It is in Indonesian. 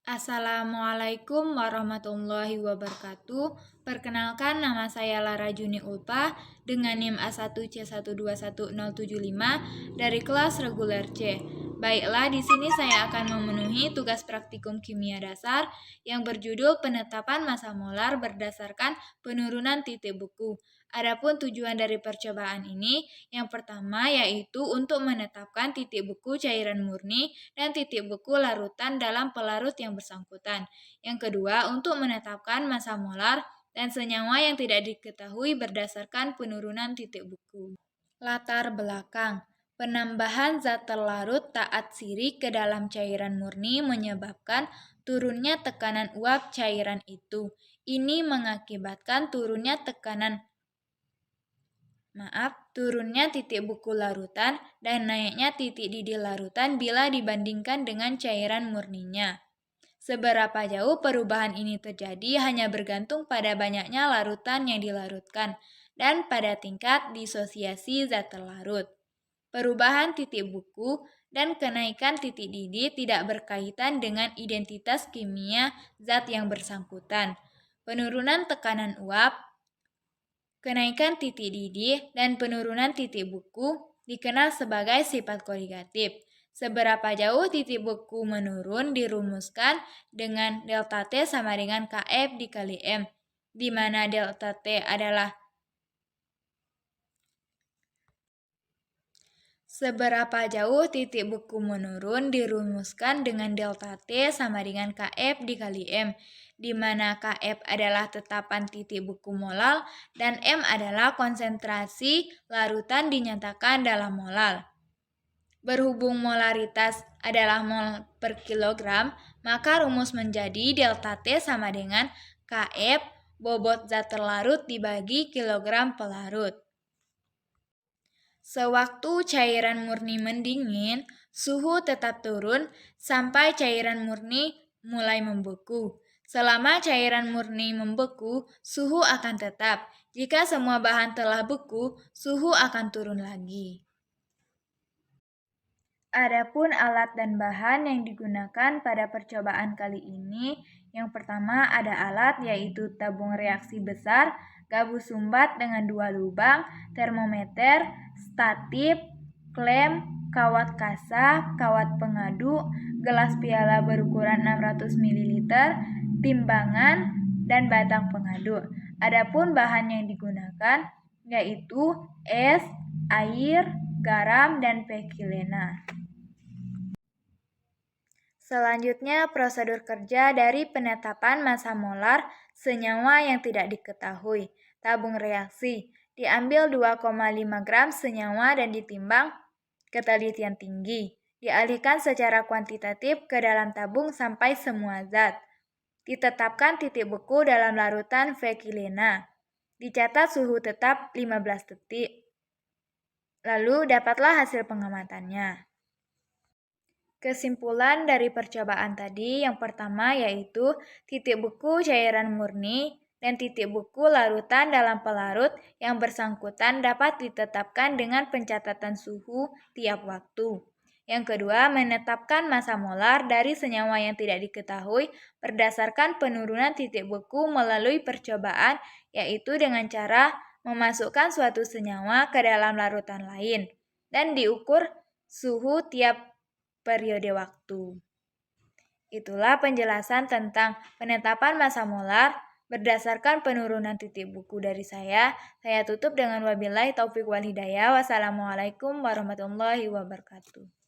Assalamualaikum warahmatullahi wabarakatuh. Perkenalkan, nama saya Lara Juni Ulpa dengan NIM A1C121075 dari kelas reguler C. Baiklah, di sini saya akan memenuhi tugas praktikum kimia dasar yang berjudul penetapan massa molar berdasarkan penurunan titik beku. Adapun tujuan dari percobaan ini, yang pertama yaitu untuk menetapkan titik beku cairan murni dan titik beku larutan dalam pelarut yang bersangkutan. Yang kedua, untuk menetapkan massa molar dan senyawa yang tidak diketahui berdasarkan penurunan titik beku. Latar belakang. Penambahan zat terlarut tak atsiri ke dalam cairan murni menyebabkan turunnya tekanan uap cairan itu. Ini mengakibatkan turunnya titik beku larutan dan naiknya titik didih larutan bila dibandingkan dengan cairan murninya. Seberapa jauh perubahan ini terjadi hanya bergantung pada banyaknya larutan yang dilarutkan dan pada tingkat disosiasi zat terlarut. Perubahan titik beku dan kenaikan titik didih tidak berkaitan dengan identitas kimia zat yang bersangkutan. Penurunan tekanan uap, kenaikan titik didih, dan penurunan titik beku dikenal sebagai sifat koligatif. Seberapa jauh titik beku menurun dirumuskan dengan delta T sama dengan Kf dikali M, di mana delta T adalah Seberapa jauh titik beku menurun dirumuskan dengan delta T sama dengan Kf dikali M, di mana Kf adalah tetapan titik beku molal dan M adalah konsentrasi larutan dinyatakan dalam molal. Berhubung molaritas adalah mol per kilogram, maka rumus menjadi delta T sama dengan Kf bobot zat terlarut dibagi kilogram pelarut. Sewaktu cairan murni mendingin, suhu tetap turun sampai cairan murni mulai membeku. Selama cairan murni membeku, suhu akan tetap. Jika semua bahan telah beku, suhu akan turun lagi. Adapun alat dan bahan yang digunakan pada percobaan kali ini, yang pertama ada alat yaitu tabung reaksi besar, gabus sumbat dengan 2 lubang, termometer, statif, klem, kawat kasa, kawat pengadu, gelas piala berukuran 600 ml, timbangan, dan batang pengadu. Adapun bahan yang digunakan yaitu es, air, garam, dan pekilena. Selanjutnya, prosedur kerja dari penetapan massa molar senyawa yang tidak diketahui. Tabung reaksi. Diambil 2,5 gram senyawa dan ditimbang ketelitian tinggi. Dialihkan secara kuantitatif ke dalam tabung sampai semua zat. Ditetapkan titik beku dalam larutan vekilena. Dicatat suhu tetap 15 detik. Lalu dapatlah hasil pengamatannya. Kesimpulan dari percobaan tadi yang pertama yaitu titik beku cairan murni dan titik beku larutan dalam pelarut yang bersangkutan dapat ditetapkan dengan pencatatan suhu tiap waktu. Yang kedua, menetapkan massa molar dari senyawa yang tidak diketahui berdasarkan penurunan titik beku melalui percobaan, yaitu dengan cara memasukkan suatu senyawa ke dalam larutan lain dan diukur suhu tiap periode waktu. Itulah penjelasan tentang penetapan massa molar berdasarkan penurunan titik beku dari saya. Saya tutup dengan wabillahi taufiq wal hidayah. Wassalamualaikum warahmatullahi wabarakatuh.